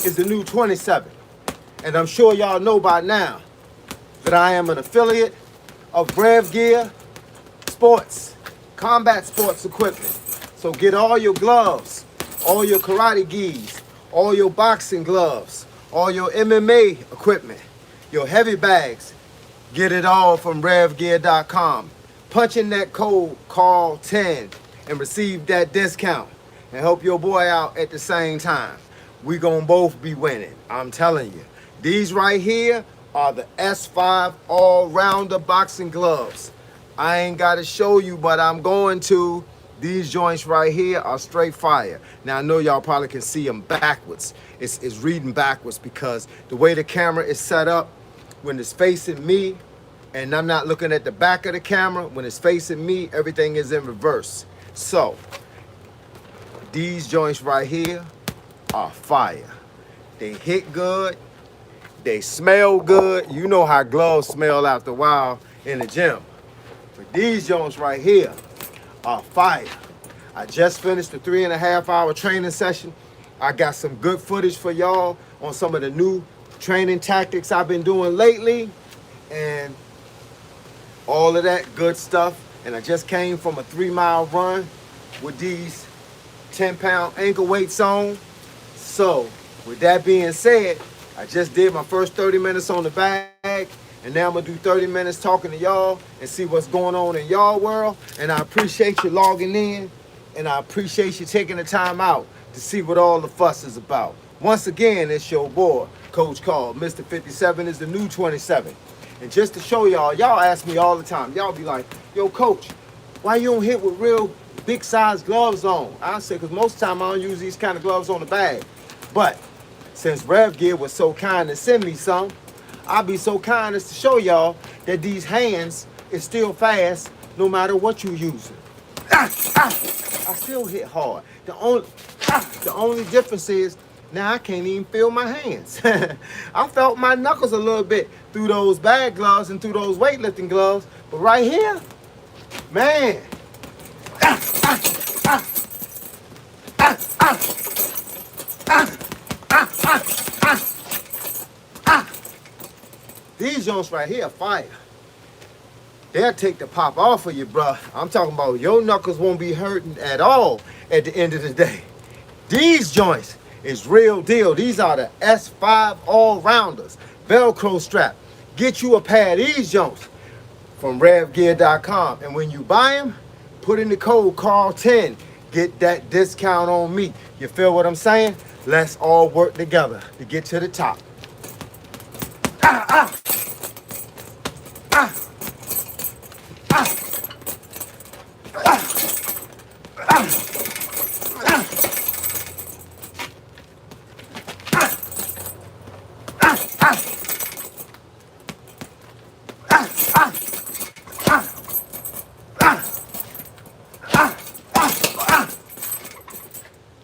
is the new 27. And I'm sure y'all know by now that I am an affiliate of Rev Gear Sports, combat sports equipment. So get all your gloves, all your karate gis, all your boxing gloves, all your MMA equipment, your heavy bags. Get it all from RevGear.com. Punch in that code CARL10 and receive that discount and help your boy out at the same time. We gonna both be winning, I'm telling you. These right here are the S5 all-rounder boxing gloves. I ain't gotta show you, but I'm going to. These joints right here are straight fire. Now I know y'all probably can see them backwards. It's reading backwards because the way the camera is set up, when it's facing me and I'm not looking at the back of the camera, when it's facing me, everything is in reverse. So these joints right here are fire. They hit good, they smell good. You know how gloves smell after a while in the gym. But these joints right here are fire. I just finished a 3.5-hour training session. I got some good footage for y'all on some of the new training tactics I've been doing lately and all of that good stuff. And I just came from a 3-mile run with these 10-pound ankle weights on. So with that being said, I just did my first 30 minutes on the bag, and now I'm gonna do 30 minutes talking to y'all and see what's going on in y'all world. And I appreciate you logging in, and I appreciate you taking the time out to see what all the fuss is about. Once again, it's your boy, Coach Carl. Mr. 57 is the new 27. And just to show y'all, y'all ask me all the time, y'all be like, yo, Coach, why you don't hit with real big size gloves on? I say, because most of the time I don't use these kind of gloves on the bag. But since Rev Gear was so kind to send me some, I'll be so kind as to show y'all that these hands is still fast no matter what you using. I still hit hard. The only difference is now I can't even feel my hands. I felt my knuckles a little bit through those bag gloves and through those weightlifting gloves, but right here, man. These joints right here are fire. They'll take the pop off of you, bruh. I'm talking about your knuckles won't be hurting at all at the end of the day. These joints is real deal. These are the S5 all-rounders. Velcro strap. Get you a pair of these joints from RevGear.com. And when you buy them, put in the code CARL10. Get that discount on me. You feel what I'm saying? Let's all work together to get to the top.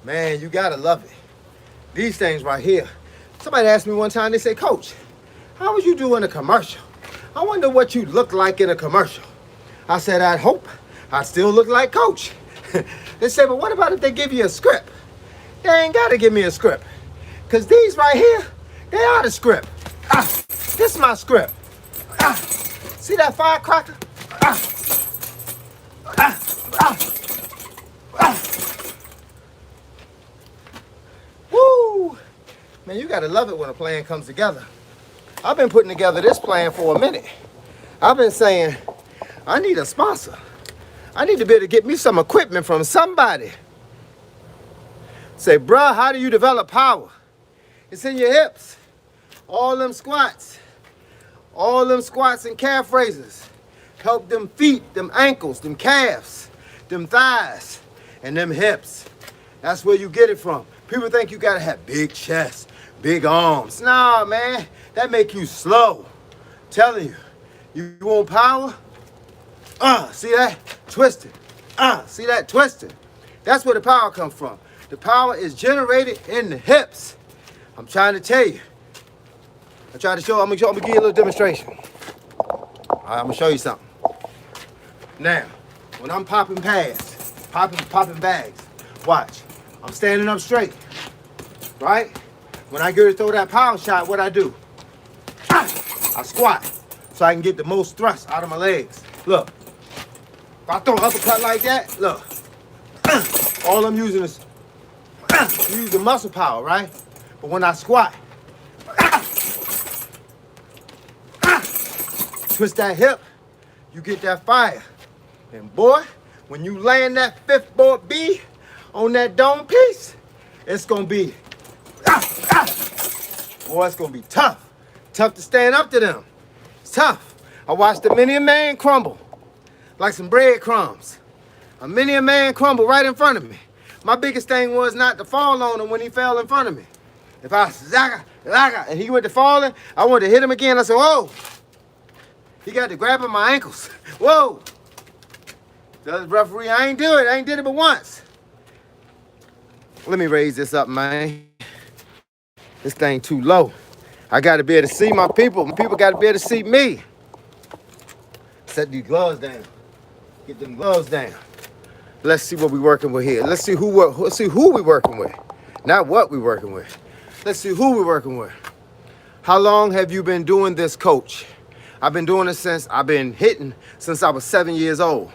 Man, you gotta love it. These things right here. Somebody asked me one time, they said, Coach, how would you do in a commercial? I wonder what you look like in a commercial. I said, I'd hope I still look like Coach. They said, but what about if they give you a script? They ain't gotta give me a script. Cause these right here, they are the script. This is my script. See that firecracker? Woo! Man, you gotta love it when a plan comes together. I've been putting together this plan for a minute. I've been saying, I need a sponsor. I need to be able to get me some equipment from somebody. Say, bruh, how do you develop power? It's in your hips. All them squats and calf raises. Help them feet, them ankles, them calves, them thighs, and them hips. That's where you get it from. People think you gotta have big chest, big arms. Nah, man, that make you slow. Telling you, you want power? See that? Twisting. See that? Twisting. That's where the power comes from. The power is generated in the hips. I'm trying to tell you. I'm gonna give you a little demonstration. All right, I'm gonna show you something. Now, when I'm popping bags, watch. I'm standing up straight, right? When I get ready to throw that power shot, what I do? I squat so I can get the most thrust out of my legs. Look, if I throw an uppercut like that, look, all I'm using is using muscle power, right? But when I squat, twist that hip, you get that fire. And boy, when you land that fifth board B on that dome piece, it's gonna be, boy, it's gonna be tough. Tough to stand up to them. It's tough. I watched many a man crumble like some breadcrumbs. Many a man crumble right in front of me. My biggest thing was not to fall on him when he fell in front of me. If I zaga, and he went to falling, I wanted to hit him again. I said, whoa. He got to grabbing my ankles. Whoa. The referee, I ain't do it. I ain't did it but once. Let me raise this up, man. This thing too low. I got to be able to see my people. My people got to be able to see me. Set these gloves down. Get them gloves down. Let's see what we're working with here. Let's see who we're working with. Not what we're working with. Let's see who we're working with. How long have you been doing this, coach? I've been doing it since I've been hitting since I was 7 years old.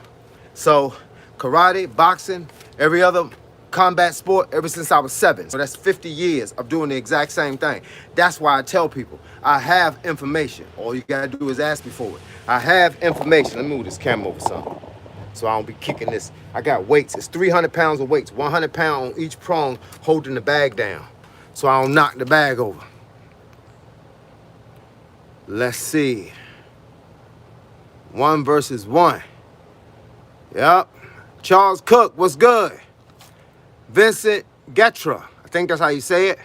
So karate, boxing, every other combat sport ever since I was 7. So that's 50 years of doing the exact same thing. That's why I tell people I have information. All you gotta do is ask me for it. I have information. Let me move this camera over something so I don't be kicking this. I got weights. It's 300 pounds of weights, 100 pounds on each prong holding the bag down so I don't knock the bag over. Let's see. 1 versus 1. Yep. Charles Cook, what's good? Vincent Getra, I think that's how you say it.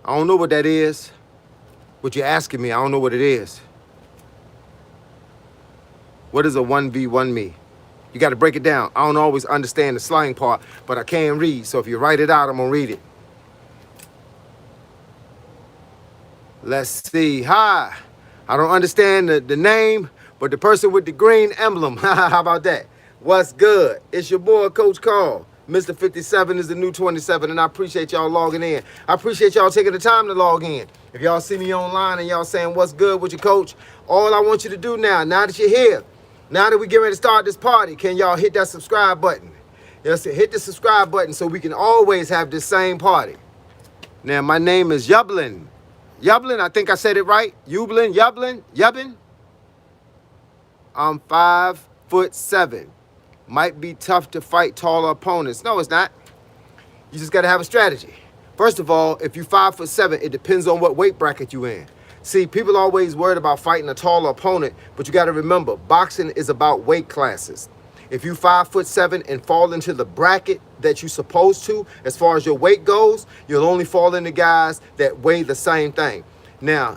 I don't know what that is. What you're asking me, I don't know what it is. What is a 1v1 me? You got to break it down. I don't always understand the slang part, but I can read. So if you write it out, I'm going to read it. Let's see. Hi. I don't understand the name, but the person with the green emblem. How about that? What's good? It's your boy, Coach Carl. Mr. 57 is the new 27, and I appreciate y'all logging in. I appreciate y'all taking the time to log in. If y'all see me online and y'all saying, what's good with your coach? All I want you to do now that you're here, now that we get ready to start this party, can y'all hit that subscribe button? Yes, hit the subscribe button so we can always have this same party. Now, my name is Yublin. Yublin, I think I said it right. Yublin. I'm 5'7". Might be tough to fight taller opponents. No, it's not. You just got to have a strategy. First of all, if you're 5'7", it depends on what weight bracket you in. See, people are always worried about fighting a taller opponent, but you got to remember, boxing is about weight classes. If you 5'7" and fall into the bracket that you're supposed to, as far as your weight goes, you'll only fall into guys that weigh the same thing. Now,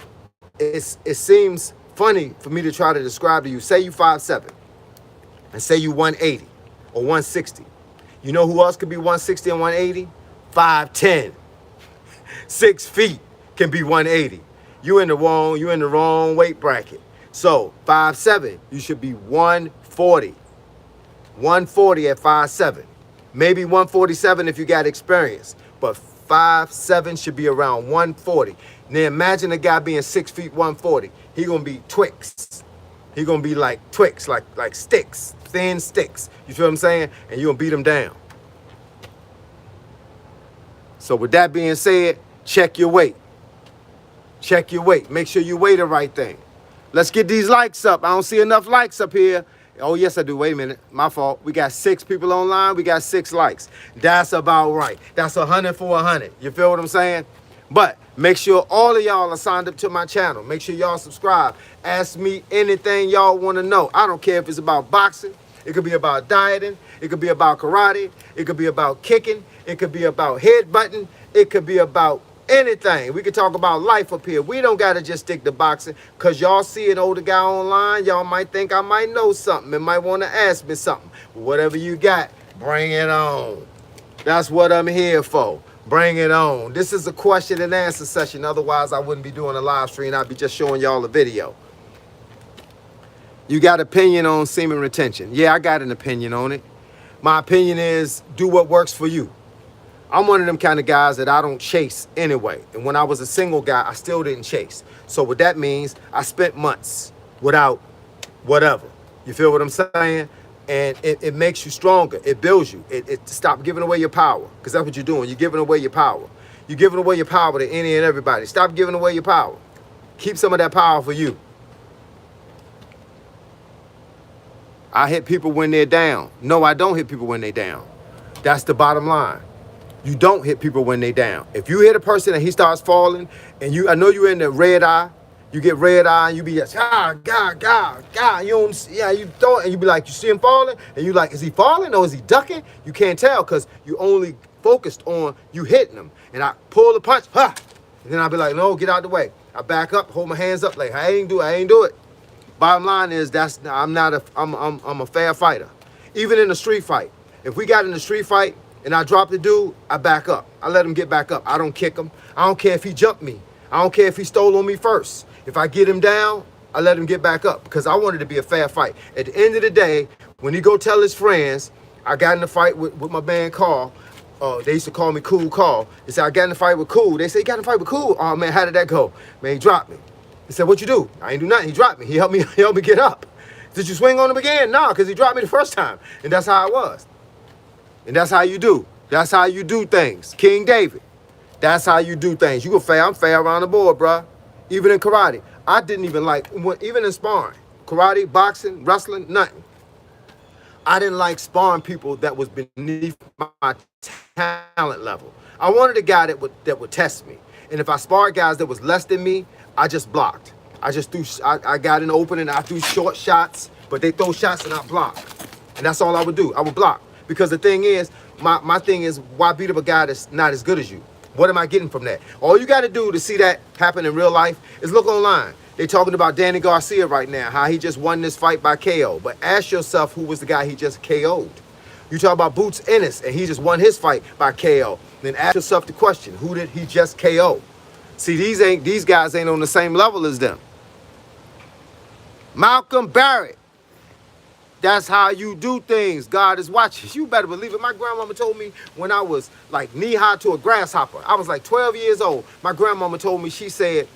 it seems funny for me to try to describe to you. Say you 5'7", and say you 180 or 160. You know who else could be 160 and 180? 5'10". 6 feet can be 180. You in the wrong weight bracket. So 5'7", you should be 140. 140 at 5'7". Maybe 147 if you got experience. But 5'7" should be around 140. Now imagine a guy being 6 feet 140. He gonna be Twix. He gonna be like Twix, like sticks, thin sticks. You feel what I'm saying? And you gonna beat him down. So with that being said, check your weight. Check your weight. Make sure you weigh the right thing. Let's get these likes up. I don't see enough likes up here. Oh, yes, I do. Wait a minute. My fault. We got 6 people online. We got 6 likes. That's about right. That's 100 for 100. You feel what I'm saying? But make sure all of y'all are signed up to my channel. Make sure y'all subscribe. Ask me anything y'all want to know. I don't care if it's about boxing. It could be about dieting. It could be about karate. It could be about kicking. It could be about headbutting. It could be about anything. We could talk about life up here. We don't got to just stick to boxing, because y'all see an older guy online, y'all might think I might know something and might want to ask me something. Whatever you got, bring it on. That's what I'm here for. Bring it on. This is a question and answer session. Otherwise, I wouldn't be doing a live stream. I'd be just showing y'all a video. You got opinion on semen retention? Yeah, I got an opinion on it. My opinion is do what works for you. I'm one of them kind of guys that I don't chase anyway. And when I was a single guy, I still didn't chase. So what that means, I spent months without whatever. You feel what I'm saying? And it makes you stronger. It builds you. It stop giving away your power, because that's what you're doing. You're giving away your power. You're giving away your power to any and everybody. Stop giving away your power. Keep some of that power for you. I hit people when they're down. No, I don't hit people when they're down. That's the bottom line. You don't hit people when they're down. If you hit a person and he starts falling, and I know you're in the red eye, you get red eye and you be like, God. You don't, yeah, you throw it and you be like, you see him falling? And you like, is he falling or is he ducking? You can't tell because you only focused on you hitting him. And I pull the punch, and then I'll be like, no, get out the way. I back up, hold my hands up, like I ain't do it. Bottom line is I'm a fair fighter. Even in a street fight. If we got in a street fight and I drop the dude, I back up. I let him get back up. I don't kick him. I don't care if he jumped me. I don't care if he stole on me first. If I get him down, I let him get back up because I wanted it to be a fair fight. At the end of the day, when he go tell his friends, I got in a fight with my man Carl. They used to call me Cool Carl. They said, I got in a fight with Cool. They said, you got in a fight with Cool? Oh, man, how did that go? Man, he dropped me. He said, what you do? I ain't do nothing. He dropped me. He helped me get up. Did you swing on him again? No, because he dropped me the first time. And that's how it was. And that's how you do. That's how you do things. King David. That's how you do things. You go fair. I'm fair around the board, bruh. Even in karate. I didn't even like, even in sparring, karate, boxing, wrestling, nothing. I didn't like sparring people that was beneath my talent level. I wanted a guy that would test me. And if I sparred guys that was less than me, I just blocked. I just threw, I got in the opening, I threw short shots, but they throw shots and I block. And that's all I would do. I would block. Because the thing is, my thing is, why beat up a guy that's not as good as you? What am I getting from that? All you got to do to see that happen in real life is look online. They talking about Danny Garcia right now, how he just won this fight by KO. But ask yourself who was the guy he just KO'd. You talk about Boots Ennis, and he just won his fight by KO. Then ask yourself the question, who did he just KO? See, these guys ain't on the same level as them. Malcolm Barrett. That's how you do things. God is watching. You better believe it. My grandmama told me when I was like knee-high to a grasshopper. I was like 12 years old. My grandmama told me, she said,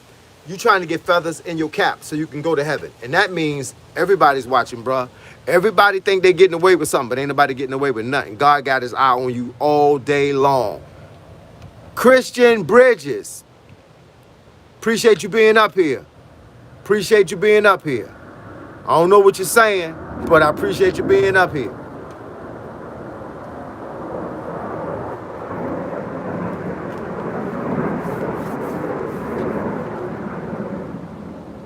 you trying to get feathers in your cap so you can go to heaven. And that means everybody's watching, bruh. Everybody think they getting away with something, but ain't nobody getting away with nothing. God got his eye on you all day long. Christian Bridges. Appreciate you being up here. Appreciate you being up here. I don't know what you're saying, but I appreciate you being up here.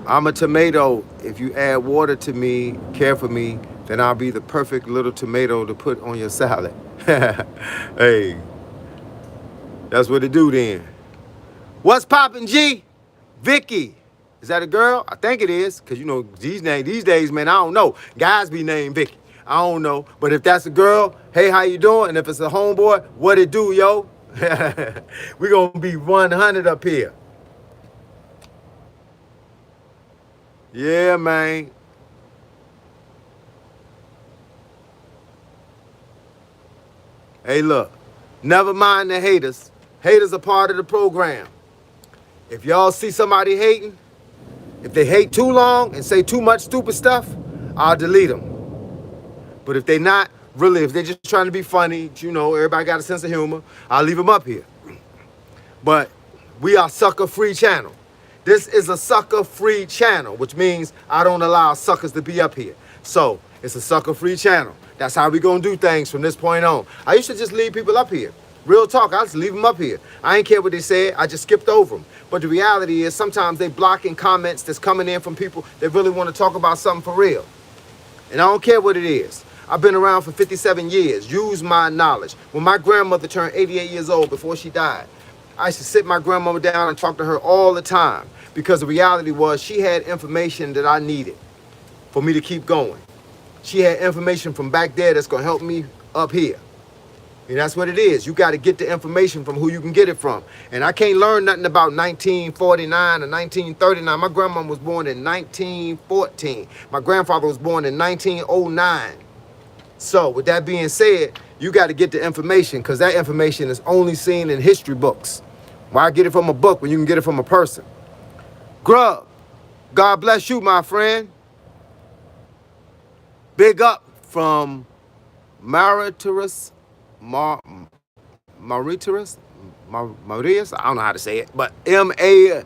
I'm a tomato. If you add water to me, care for me, then I'll be the perfect little tomato to put on your salad. Hey, that's what it do then. What's poppin', G? Vicky. Is that a girl? I think it is, because you know, these days, man, I don't know. Guys be named Vicky. I don't know. But if that's a girl, hey, how you doing? And if it's a homeboy, what it do, yo? We gonna be 100 up here. Yeah, man. Hey, look. Never mind the haters. Haters are part of the program. If y'all see somebody hating, if they hate too long and say too much stupid stuff, I'll delete them. But if they not, really, if they're just trying to be funny, you know, everybody got a sense of humor, I'll leave them up here. But we are sucker-free channel. This is a sucker-free channel, which means I don't allow suckers to be up here. So it's a sucker-free channel. That's how we gonna do things from this point on. I used to just leave people up here. Real talk, I just leave them up here. I ain't care what they said, I just skipped over them. But the reality is sometimes they blocking comments that's coming in from people that really want to talk about something for real. And I don't care what it is. I've been around for 57 years. Use my knowledge. When my grandmother turned 88 years old before she died, I used to sit my grandmama down and talk to her all the time because the reality was she had information that I needed for me to keep going. She had information from back there that's gonna help me up here. And that's what it is. You got to get the information from who you can get it from. And I can't learn nothing about 1949 or 1939. My grandma was born in 1914. My grandfather was born in 1909. So with that being said, you got to get the information because that information is only seen in history books. Why get it from a book when you can get it from a person? Grub, God bless you, my friend. Big up from Mauritius, Mauritius, Mauritius. I don't know how to say it, but Mauritius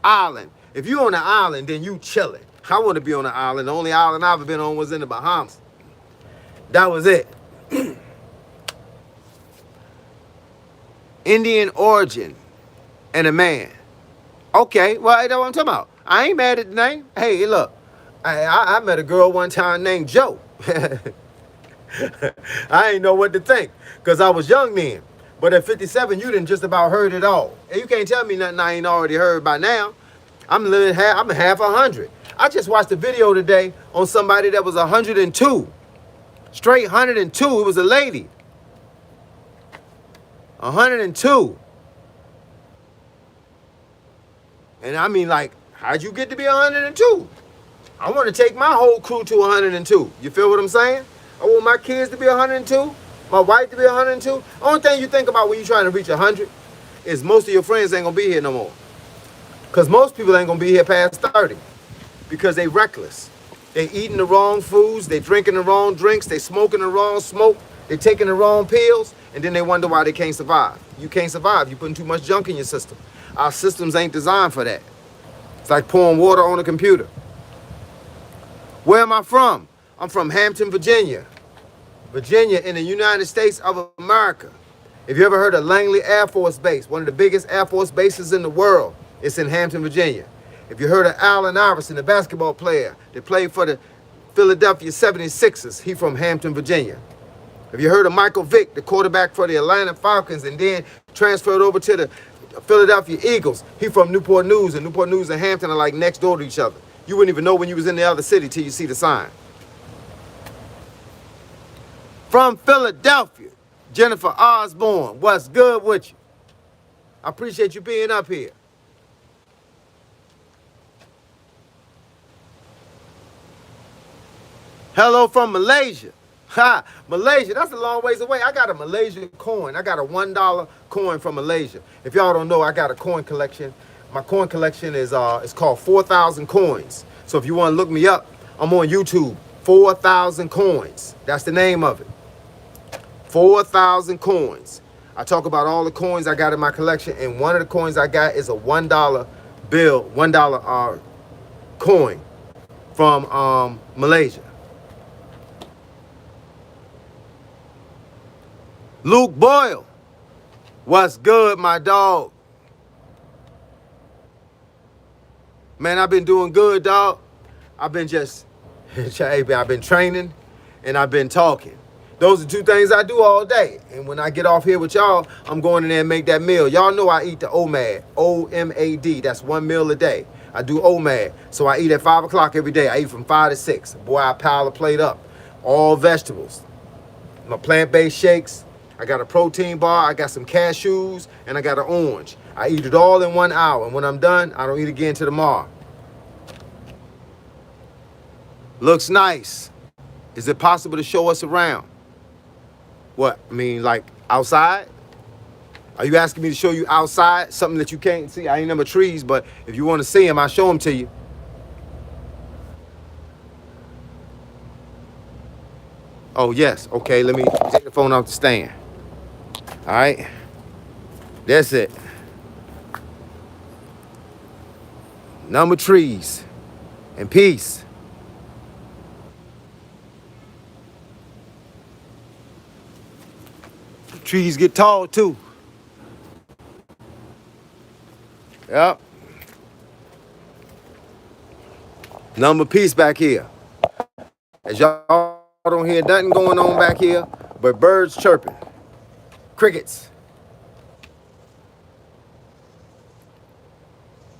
island. If you on an island, then you chilling. I want to be on an island. The only island I've ever been on was in the Bahamas. That was it. Indian origin and a man. Okay, well, that's what I'm talking about. I ain't mad at the name. Hey, look, I met a girl one time named Joe. I ain't know what to think because I was young then. But at 57, you done just about heard it all. And you can't tell me nothing I ain't already heard by now. I'm half 100. I just watched a video today on somebody that was 102. Straight 102. It was a lady. 102. And I mean, like, how'd you get to be 102? I want to take my whole crew to 102. You feel what I'm saying? I want my kids to be 102, my wife to be 102. Only thing you think about when you're trying to reach 100 is most of your friends ain't going to be here no more. Because most people ain't going to be here past 30 because they reckless. They eating the wrong foods, they drinking the wrong drinks, they smoking the wrong smoke, they taking the wrong pills, and then they wonder why they can't survive. You can't survive. You're putting too much junk in your system. Our systems ain't designed for that. It's like pouring water on a computer. Where am I from? I'm from Hampton, Virginia. Virginia in the United States of America. If you ever heard of Langley Air Force Base, one of the biggest Air Force bases in the world, it's in Hampton, Virginia. If you heard of Allen Iverson, the basketball player that played for the Philadelphia 76ers, he from Hampton, Virginia. Have you heard of Michael Vick, the quarterback for the Atlanta Falcons and then transferred over to the Philadelphia Eagles? He from Newport News, and Newport News and Hampton are like next door to each other. You wouldn't even know when you was in the other city till you see the sign. From Philadelphia, Jennifer Osborne, what's good with you? I appreciate you being up here. Hello from Malaysia. Ha, Malaysia, that's a long ways away. I got a Malaysia coin. I got a $1 coin from Malaysia. If y'all don't know, I got a coin collection. My coin collection is it's called 4,000 Coins. So if you want to look me up, I'm on YouTube. 4,000 Coins. That's the name of it. 4,000 Coins. I talk about all the coins I got in my collection, and one of the coins I got is a $1 bill, $1 coin from Malaysia. Luke Boyle, what's good, my dog? Man, I've been doing good, dog. I've been I've been training and I've been talking. Those are two things I do all day. And when I get off here with y'all, I'm going in there and make that meal. Y'all know I eat the OMAD, O-M-A-D. That's 1 meal a day. I do OMAD. So I eat at 5 o'clock every day. I eat from 5 to 6. Boy, I pile a plate up. All vegetables. My plant-based shakes. I got a protein bar, I got some cashews, and I got an orange. I eat it all in 1 hour, and when I'm done, I don't eat again till tomorrow. Looks nice. Is it possible to show us around? What, I mean, like outside? Are you asking me to show you outside, something that you can't see? I ain't number trees, but if you want to see them, I'll show them to you. Oh, yes, okay, let me take the phone off the stand. All right, that's it. Number trees and peace. Trees get tall too. Yep. Number peace back here. As y'all don't hear nothing going on back here, but birds chirping. Crickets.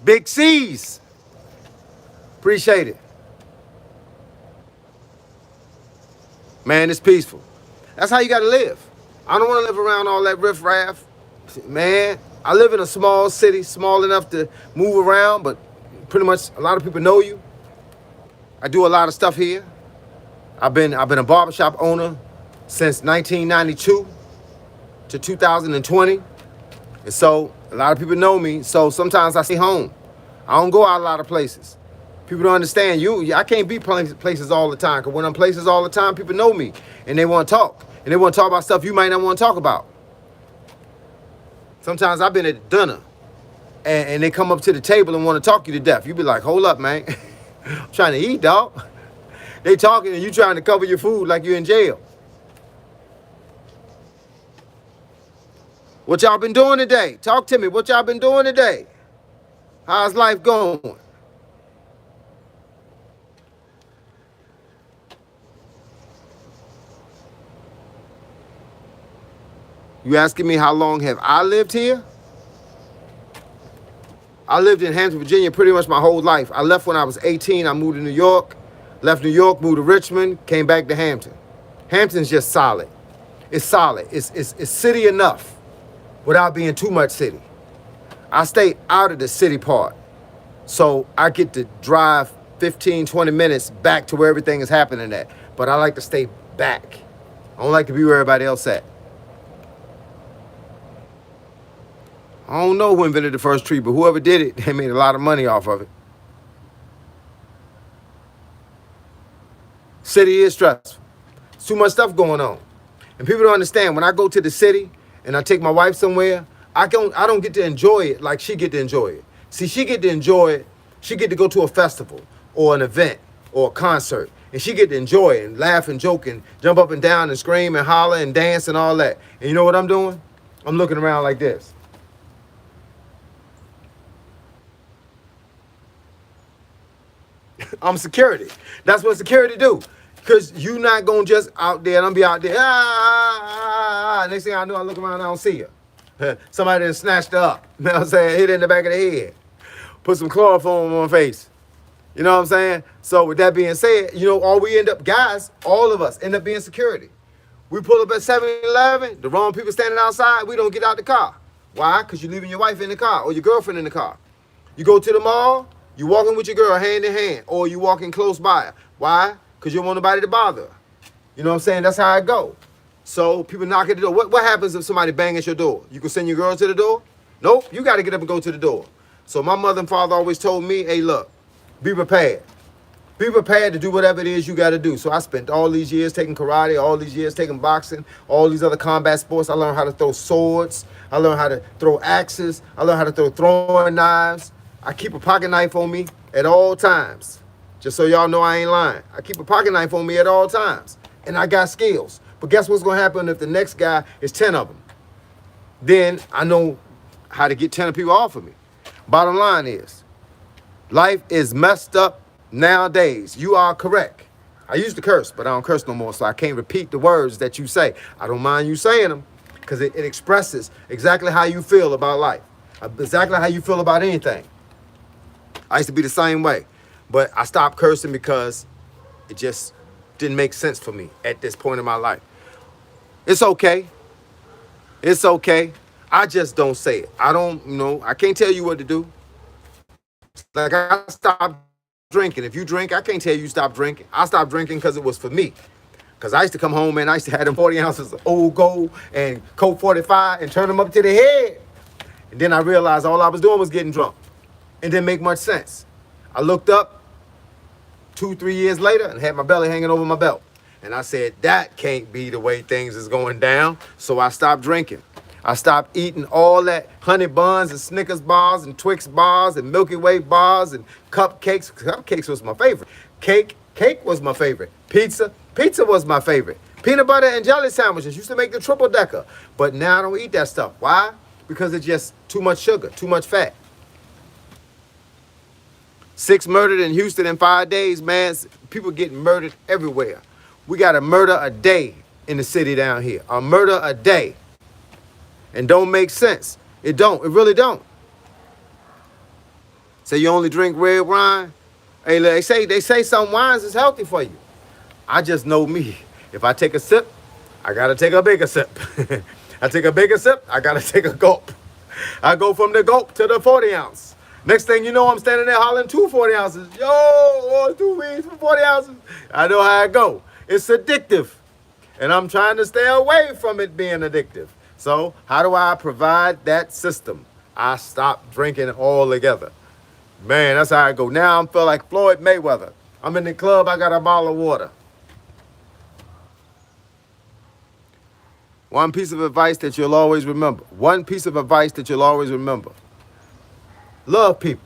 Big C's. Appreciate it. Man, it's peaceful. That's how you got to live. I don't want to live around all that riffraff. Man, I live in a small city, small enough to move around, but pretty much a lot of people know you. I do a lot of stuff here. I've been a barbershop owner since 1992 to 2020. And so a lot of people know me. So sometimes I stay home. I don't go out a lot of places. People don't understand I can't be places all the time. Because when I'm places all the time, people know me. And they want to talk. And they want to talk about stuff you might not want to talk about. Sometimes I've been at dinner. And they come up to the table and want to talk you to death. You be like, hold up, man. I'm trying to eat, dog. They talking and you trying to cover your food like you're in jail. What y'all been doing today? Talk to me. What y'all been doing today? How's life going? You asking me how long have I lived here? I lived in Hampton, Virginia pretty much my whole life. I left when I was 18. I moved to New York. Left New York, moved to Richmond, came back to Hampton. Hampton's just solid. It's solid. It's city enough without being too much city. I stay out of the city part. So I get to drive 15, 20 minutes back to where everything is happening at. But I like to stay back. I don't like to be where everybody else at. I don't know who invented the first tree, but whoever did it, they made a lot of money off of it. City is stressful. There's too much stuff going on. And people don't understand, when I go to the city and I take my wife somewhere, I don't get to enjoy it like she get to enjoy it. See, she get to enjoy it. She get to go to a festival or an event or a concert. And she get to enjoy it and laugh and joke and jump up and down and scream and holler and dance and all that. And you know what I'm doing? I'm looking around like this. I'm security. That's what security do. Because you not going to just out there and I'm be out there. Next thing I know, I look around and I don't see her. Somebody done snatched her up. You know what I'm saying? Hit her in the back of the head. Put some chloroform on her face. You know what I'm saying? So with that being said, all we end up, guys, all of us end up being security. We pull up at 7-Eleven, the wrong people standing outside, we don't get out the car. Why? Because you're leaving your wife in the car or your girlfriend in the car. You go to the mall, you walking with your girl hand in hand, or you walking close by her. Why? Because you don't want nobody to bother her. You know what I'm saying? That's how it go. So people knock at the door. What happens if somebody bang at your door? You can send your girl to the door? Nope, you got to get up and go to the door. So my mother and father always told me, hey, look, be prepared. Be prepared to do whatever it is you got to do. So I spent all these years taking karate, all these years taking boxing, all these other combat sports. I learned how to throw swords. I learned how to throw axes. I learned how to throw throwing knives. I keep a pocket knife on me at all times. Just so y'all know I ain't lying. I keep a pocket knife on me at all times. And I got skills. But guess what's going to happen if the next guy is 10 of them? Then I know how to get 10 people off of me. Bottom line is, life is messed up nowadays. You are correct. I used to curse, but I don't curse no more, so I can't repeat the words that you say. I don't mind you saying them because it expresses exactly how you feel about life, exactly how you feel about anything. I used to be the same way, but I stopped cursing because it just didn't make sense for me at this point in my life. It's okay. It's okay. I just don't say it. I can't tell you what to do. Like I stopped drinking. If you drink, I can't tell you stop drinking. I stopped drinking because it was for me. Because I used to come home and I used to have them 40 ounces of Old Gold and Coke 45 and turn them up to the head. And then I realized all I was doing was getting drunk. It didn't make much sense. I looked up 2-3 years later and had my belly hanging over my belt. And I said, that can't be the way things is going down. So I stopped drinking. I stopped eating all that honey buns and Snickers bars and Twix bars and Milky Way bars and cupcakes. Cupcakes was my favorite. Cake was my favorite. Pizza was my favorite. Peanut butter and jelly sandwiches used to make the triple decker. But now I don't eat that stuff. Why? Because it's just too much sugar, too much fat. 6 murdered in Houston in 5 days, man. People getting murdered everywhere. We got a murder a day in the city down here. A murder a day. And don't make sense. It don't. It really don't. Say you only drink red wine. Hey, they say some wines is healthy for you. I just know me. If I take a sip, I gotta take a bigger sip. I take a bigger sip, I gotta take a gulp. I go from the gulp to the 40 ounce. Next thing you know, I'm standing there hollering 240 ounces. Yo, oh, 2 weeks for 40 ounces. I know how it go. It's addictive. And I'm trying to stay away from it being addictive. So how do I provide that system? I stop drinking altogether. Man, that's how I go. Now I feel like Floyd Mayweather. I'm in the club, I got a bottle of water. One piece of advice that you'll always remember. One piece of advice that you'll always remember. Love people.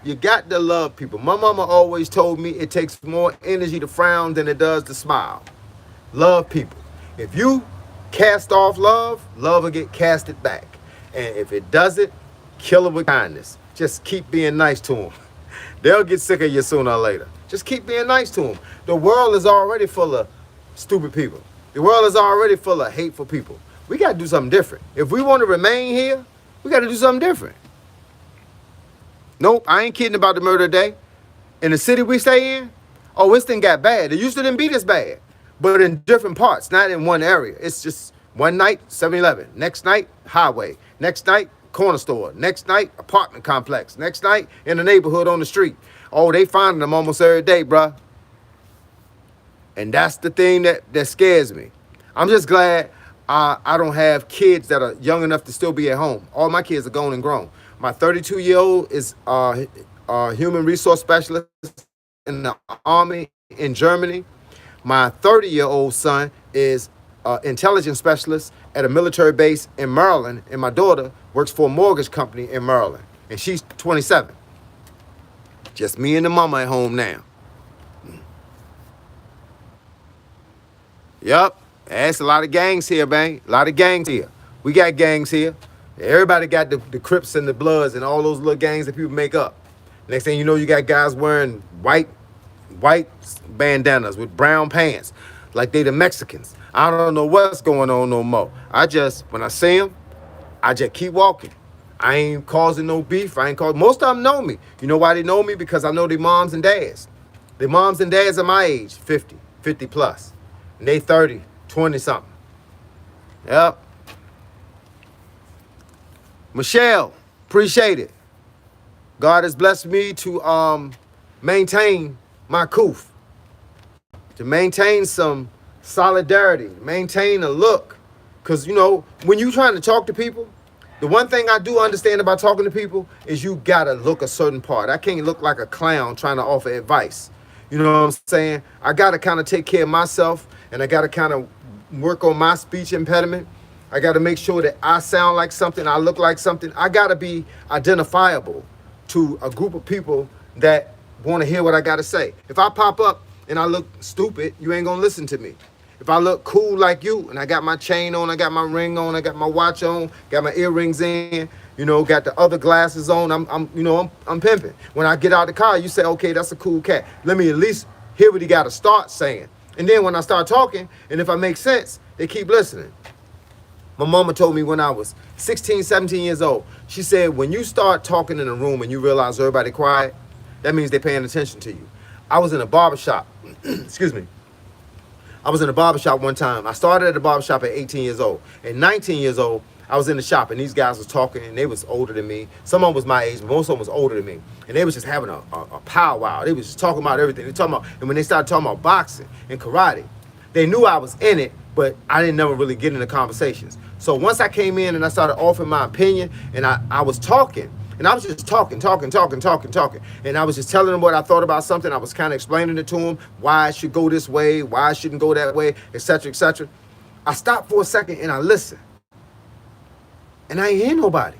You got to love people. My mama always told me it takes more energy to frown than it does to smile. Love people. If you cast off love, love will get casted back. And if it doesn't, kill it with kindness. Just keep being nice to them. They'll get sick of you sooner or later. Just keep being nice to them. The world is already full of stupid people. The world is already full of hateful people. We got to do something different. If we want to remain here, we got to do something different. Nope, I ain't kidding about the murder today. In the city we stay in, oh, this thing got bad. It used to didn't be this bad, but in different parts, not in one area. It's just one night, 7-Eleven. Next night, highway. Next night, corner store. Next night, apartment complex. Next night, in the neighborhood on the street. Oh, they finding them almost every day, bruh. And that's the thing that scares me. I'm just glad I don't have kids that are young enough to still be at home. All my kids are gone and grown. My 32-year-old is a human resource specialist in the Army in Germany. My 30-year-old son is an intelligence specialist at a military base in Maryland. And my daughter works for a mortgage company in Maryland. And she's 27. Just me and the mama at home now. Yup. That's a lot of gangs here, man. A lot of gangs here. We got gangs here. Everybody got the Crips and the Bloods and all those little gangs that people make up. Next thing you know, you got guys wearing white bandanas with brown pants like they the Mexicans. I don't know what's going on no more. When I see them, I just keep walking. I ain't causing no beef. Most of them know me. You know why they know me? Because I know their moms and dads. Their moms and dads are my age, 50 plus. And they 30, 20 something. Yep. Michelle, appreciate it. God has blessed me to maintain my coof, to maintain some solidarity, maintain a look. Because, you know, when you're trying to talk to people, the one thing I do understand about talking to people is you got to look a certain part. I can't look like a clown trying to offer advice. You know what I'm saying? I got to kind of take care of myself, and I got to kind of work on my speech impediment. I got to make sure that I sound like something, I look like something. I got to be identifiable to a group of people that want to hear what I got to say. If I pop up and I look stupid, you ain't going to listen to me. If I look cool like you and I got my chain on, I got my ring on, I got my watch on, got my earrings in, you know, got the other glasses on, I'm pimping. When I get out of the car, you say, okay, that's a cool cat. Let me at least hear what he got to start saying. And then when I start talking, and if I make sense, they keep listening. My mama told me when I was 16, 17 years old, she said, when you start talking in a room and you realize everybody quiet, that means they're paying attention to you. I was in a barbershop. Excuse me. I was in a barbershop one time. I started at the barbershop at 18 years old. At 19 years old, I was in the shop and these guys was talking and they was older than me. Some of them was my age, but most of them was older than me. And they was just having a powwow. They was just talking about everything. And when they started talking about boxing and karate, they knew I was in it, but I didn't never really get into conversations. So once I came in and I started offering my opinion and I was talking, and I was just talking. And I was just telling them what I thought about something. I was kind of explaining it to them, why I should go this way, why I shouldn't go that way, etc., etc. I stopped for a second and I listened. And I ain't hear nobody.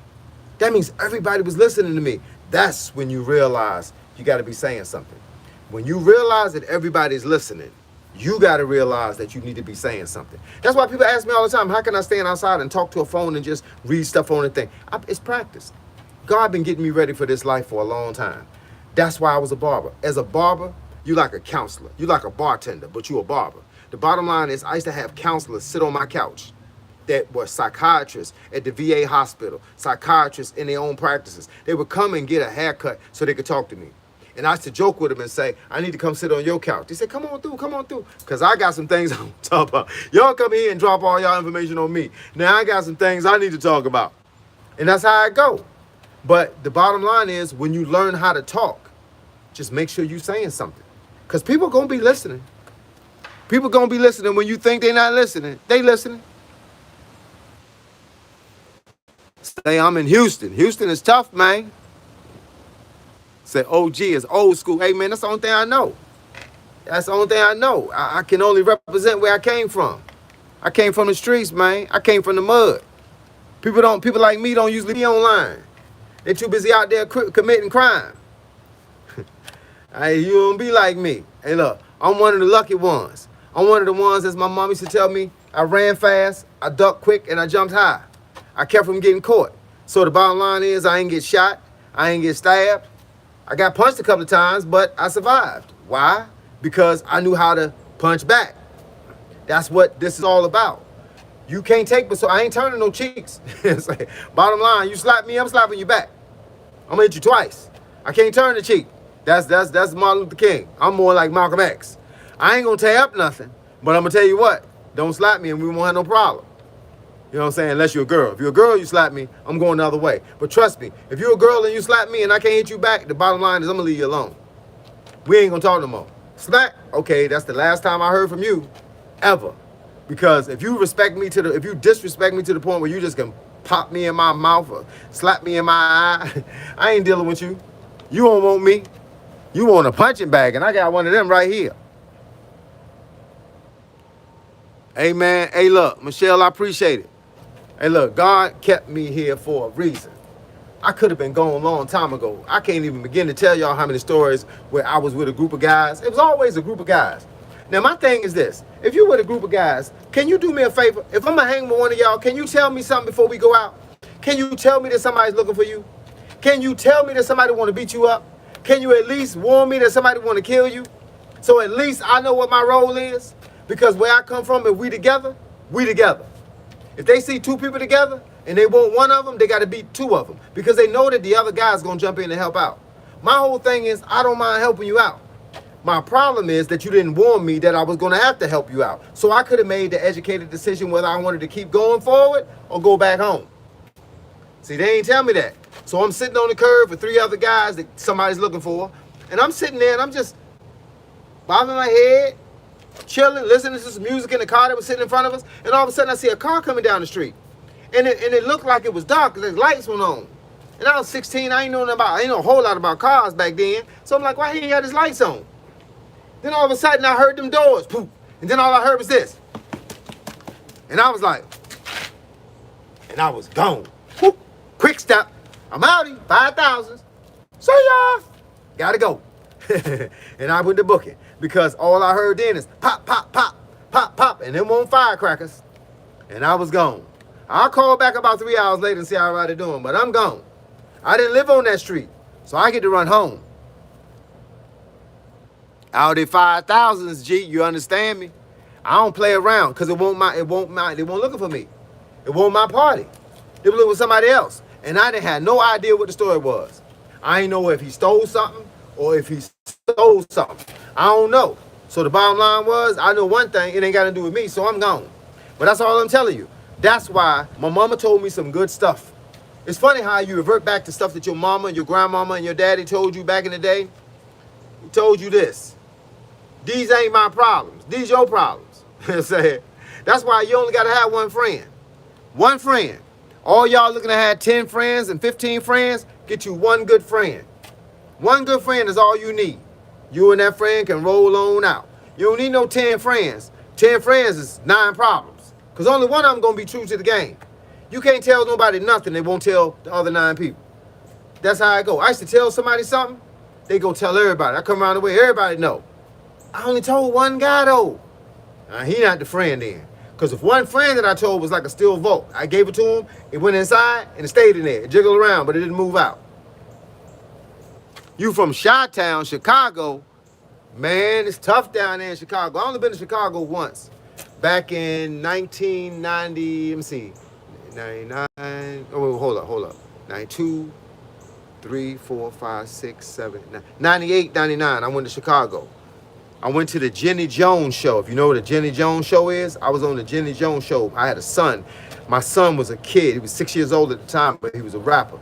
That means everybody was listening to me. That's when you realize you got to be saying something. When you realize that everybody's listening, you got to realize that you need to be saying something. That's why people ask me all the time, how can I stand outside and talk to a phone and just read stuff on the thing? It's practice. God been getting me ready for this life for a long time. That's why I was a barber. As a barber, you like a counselor. You like a bartender, but you a barber. The bottom line is I used to have counselors sit on my couch that were psychiatrists at the VA hospital, psychiatrists in their own practices. They would come and get a haircut so they could talk to me. And I used to joke with them and say, I need to come sit on your couch. They said, come on through. Because I got some things I want to talk about. Y'all come here and drop all y'all information on me. Now I got some things I need to talk about. And that's how I go. But the bottom line is when you learn how to talk, just make sure you're saying something. Because people going to be listening. People going to be listening when you think they're not listening. They listening. Say, I'm in Houston. Houston is tough, man. Say, OG is old school. Hey, man, that's the only thing I know. That's the only thing I know. I can only represent where I came from. I came from the streets, man. I came from the mud. People like me don't usually be online. They're too busy out there committing crime. Hey, you don't be like me. Hey, look, I'm one of the lucky ones. I'm one of the ones, as my mom used to tell me, I ran fast, I ducked quick, and I jumped high. I kept from getting caught. So the bottom line is I ain't get shot. I ain't get stabbed. I got punched a couple of times, but I survived. Why? Because I knew how to punch back. That's what this is all about. You can't take, but so I ain't turning no cheeks. It's like, bottom line, you slap me, I'm slapping you back. I'm gonna hit you twice. I can't turn the cheek. That's Martin Luther King. I'm more like Malcolm X. I ain't gonna tear up nothing, but I'm gonna tell you what, don't slap me and we won't have no problem. You know what I'm saying? Unless you're a girl. If you're a girl, you slap me, I'm going the other way. But trust me, if you're a girl and you slap me and I can't hit you back, the bottom line is I'm gonna leave you alone. We ain't gonna talk no more. Smack, okay, that's the last time I heard from you, ever. Because if you disrespect me to the point where you just can pop me in my mouth or slap me in my eye, I ain't dealing with you. You don't want me. You want a punching bag, and I got one of them right here. Hey, man. Hey, look, Michelle, I appreciate it. Hey, look, God kept me here for a reason. I could have been gone a long time ago. I can't even begin to tell y'all how many stories where I was with a group of guys. It was always a group of guys. Now, my thing is this. If you're with a group of guys, can you do me a favor? If I'm going to hang with one of y'all, can you tell me something before we go out? Can you tell me that somebody's looking for you? Can you tell me that somebody want to beat you up? Can you at least warn me that somebody want to kill you? So at least I know what my role is. Because where I come from, if we together, we together. If they see two people together and they want one of them, they got to beat two of them. Because they know that the other guy's going to jump in and help out. My whole thing is I don't mind helping you out. My problem is that you didn't warn me that I was going to have to help you out. So I could have made the educated decision whether I wanted to keep going forward or go back home. See, they ain't tell me that. So I'm sitting on the curb with three other guys that somebody's looking for. And I'm sitting there and I'm just bobbing my head, chilling, listening to some music in the car that was sitting in front of us. And all of a sudden I see a car coming down the street. And it looked like it was dark because the lights went on. And I was 16. I ain't know a whole lot about cars back then. So I'm like, why he ain't got his lights on? Then all of a sudden I heard them doors, poof. And then all I heard was this. And I was like, and I was gone. Whoop. Quick step. I'm outie, 5,000. See ya. Gotta go. And I went to booking because all I heard then is pop, pop, pop, pop, pop, and them on firecrackers. And I was gone. I'll call back about 3 hours later and see how everybody doing, but I'm gone. I didn't live on that street, so I get to run home. Audi 5,000s, G, you understand me? I don't play around because they won't looking for me. It won't my party. They were looking for somebody else. And I didn't have no idea what the story was. I ain't know if he stole something or if he stole something. I don't know. So the bottom line was, I know one thing, it ain't got to do with me, so I'm gone. But that's all I'm telling you. That's why my mama told me some good stuff. It's funny how you revert back to stuff that your mama, your grandmama, and your daddy told you back in the day. He told you this. These ain't my problems. These your problems. That's why you only got to have one friend. One friend. All y'all looking to have 10 friends and 15 friends, get you one good friend. One good friend is all you need. You and that friend can roll on out. You don't need no 10 friends. 10 friends is 9 problems. Because only one of them going to be true to the game. You can't tell nobody nothing, they won't tell the other 9 people. That's how I go. I used to tell somebody something, they go tell everybody. I come around the way, everybody know. I only told one guy though. He not the friend then. Because if one friend that I told was like a steel vault, I gave it to him, it went inside and it stayed in there. It jiggled around, but it didn't move out. You from Chi-Town, Chicago, man, it's tough down there in Chicago. I only been to Chicago once. Back in 1990, let me see, 99, oh, wait, hold up. 92, 3, 4, 5, 6, 7, 9, 98, 99, I went to Chicago. I went to the Jenny Jones show. If you know what the Jenny Jones show is, I was on the Jenny Jones show. I had a son. My son was a kid. He was 6 years old at the time, but he was a rapper.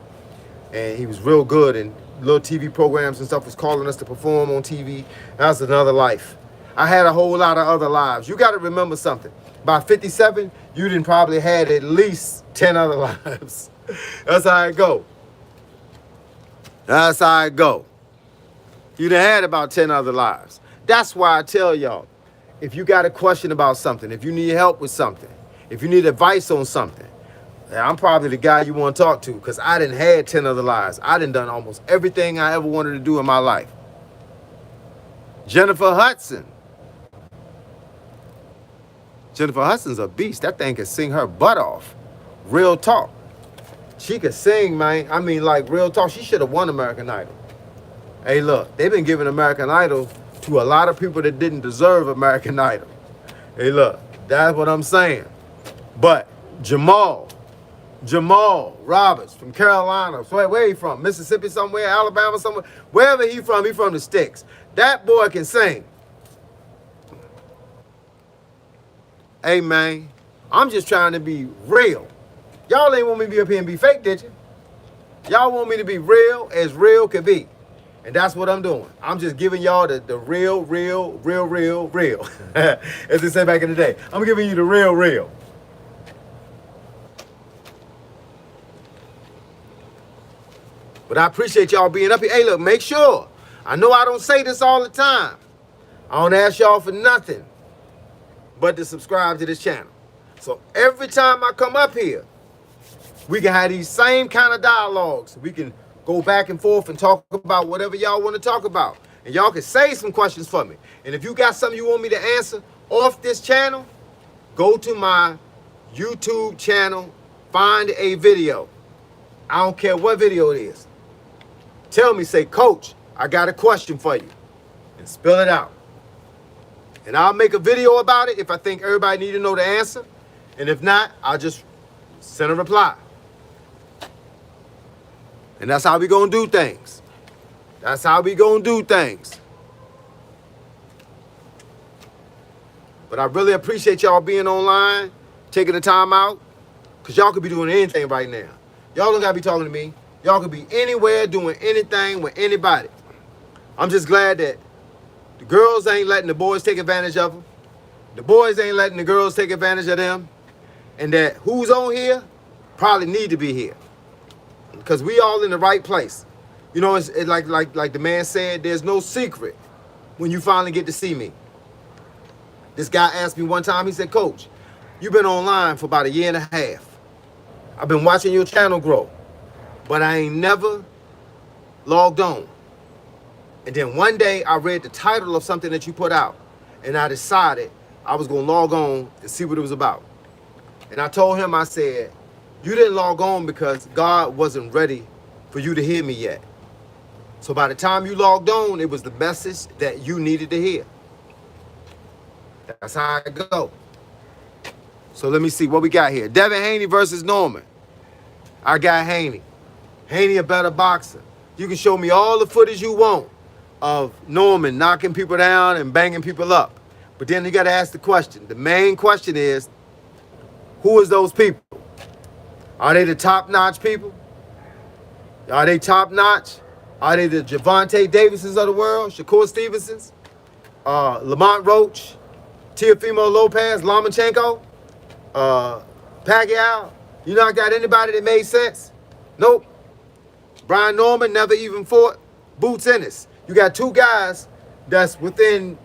and he was real good in little TV programs and stuff, was calling us to perform on TV. That was another life. I had a whole lot of other lives. You got to remember something. By 57, you didn't probably had at least 10 other lives. That's how it go. That's how it go. You done had about 10 other lives. That's why I tell y'all, if you got a question about something, if you need help with something, if you need advice on something, I'm probably the guy you want to talk to, because I done had 10 other lives. I done almost everything I ever wanted to do in my life. Jennifer Hudson. Jennifer Hudson's a beast. That thing can sing her butt off. Real talk. She could sing, man. I mean, like, real talk. She should have won American Idol. Hey, look, they've been giving American Idol to a lot of people that didn't deserve American Idol. Hey, look, that's what I'm saying. But Jamal Roberts from Carolina. So where he from? Mississippi somewhere, Alabama somewhere. Wherever he from the sticks. That boy can sing. Hey, man, I'm just trying to be real. Y'all ain't want me to be up here and be fake, did you? Y'all want me to be real as real could be. And that's what I'm doing. I'm just giving y'all the real. As they said back in the day. I'm giving you the real. But I appreciate y'all being up here. Hey, look, make sure. I know I don't say this all the time. I don't ask y'all for nothing but to subscribe to this channel. So every time I come up here, we can have these same kind of dialogues. We can go back and forth and talk about whatever y'all want to talk about. And y'all can say some questions for me. And if you got something you want me to answer off this channel, go to my YouTube channel, find a video. I don't care what video it is. Tell me, say, Coach, I got a question for you. And spill it out. And I'll make a video about it if I think everybody need to know the answer. And if not, I'll just send a reply. And that's how we gonna do things. That's how we gonna do things. But I really appreciate y'all being online, taking the time out, because y'all could be doing anything right now. Y'all don't gotta be talking to me. Y'all could be anywhere doing anything with anybody. I'm just glad that the girls ain't letting the boys take advantage of them. The boys ain't letting the girls take advantage of them. And that who's on here probably need to be here. Because we all in the right place. You know, it's like the man said, there's no secret when you finally get to see me. This guy asked me one time, he said, Coach, you've been online for about 1.5 years. I've been watching your channel grow, but I ain't never logged on. And then one day I read the title of something that you put out, and I decided I was going to log on and see what it was about. And I told him, I said, you didn't log on because God wasn't ready for you to hear me yet. So by the time you logged on, it was the message that you needed to hear. That's how it go. So let me see what we got here. Devin Haney versus Norman. I got Haney. Haney a better boxer. You can show me all the footage you want of Norman knocking people down and banging people up. But then you got to ask the question. The main question is, who is those people? Are they the top-notch people? Are they top-notch? Are they the Javante Davisons of the world? Shakur Stevensons? Lamont Roach? Teofimo Lopez? Lomachenko? Pacquiao? You not got anybody that made sense? Nope. Brian Norman never even fought Boots Ennis. You got two guys that's within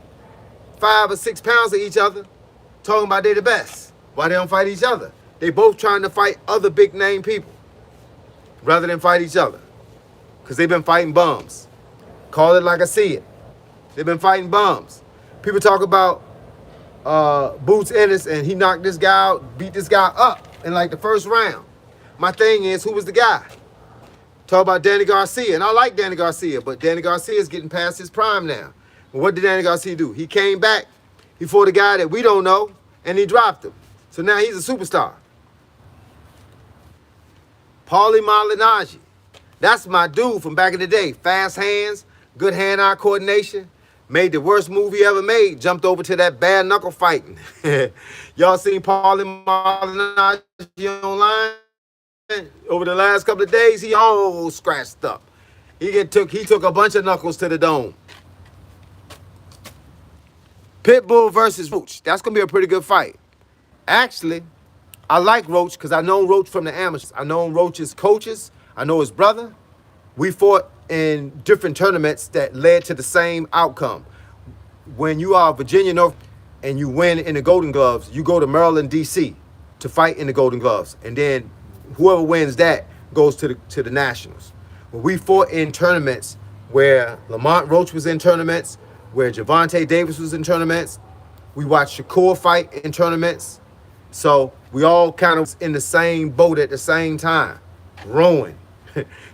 5 or 6 pounds of each other talking about they the best. Why they don't fight each other? They both trying to fight other big name people rather than fight each other. Because they've been fighting bums. Call it like I see it. They've been fighting bums. People talk about Boots Ennis and he knocked this guy out, beat this guy up in like the first round. My thing is, who was the guy? Talk about Danny Garcia, and I like Danny Garcia, but Danny Garcia is getting past his prime now. And what did Danny Garcia do? He came back, he fought a guy that we don't know, and he dropped him. So now he's a superstar. Paulie Malignaggi, that's my dude from back in the day. Fast hands, good hand-eye coordination, made the worst movie ever made, jumped over to that bare knuckle fighting. Y'all seen Paulie Malignaggi online? Over the last couple of days, he all scratched up. He took a bunch of knuckles to the dome. Pitbull versus Roach. That's gonna be a pretty good fight. Actually, I like Roach because I know Roach from the amateurs. I know Roach's coaches. I know his brother. We fought in different tournaments that led to the same outcome. When you are Virginia North and you win in the Golden Gloves, you go to Maryland, D.C. to fight in the Golden Gloves. And then whoever wins that goes to the Nationals. But we fought in tournaments where Lamont Roach was in tournaments, where Gervonta Davis was in tournaments. We watched Shakur fight in tournaments. So we all kind of in the same boat at the same time, rowing,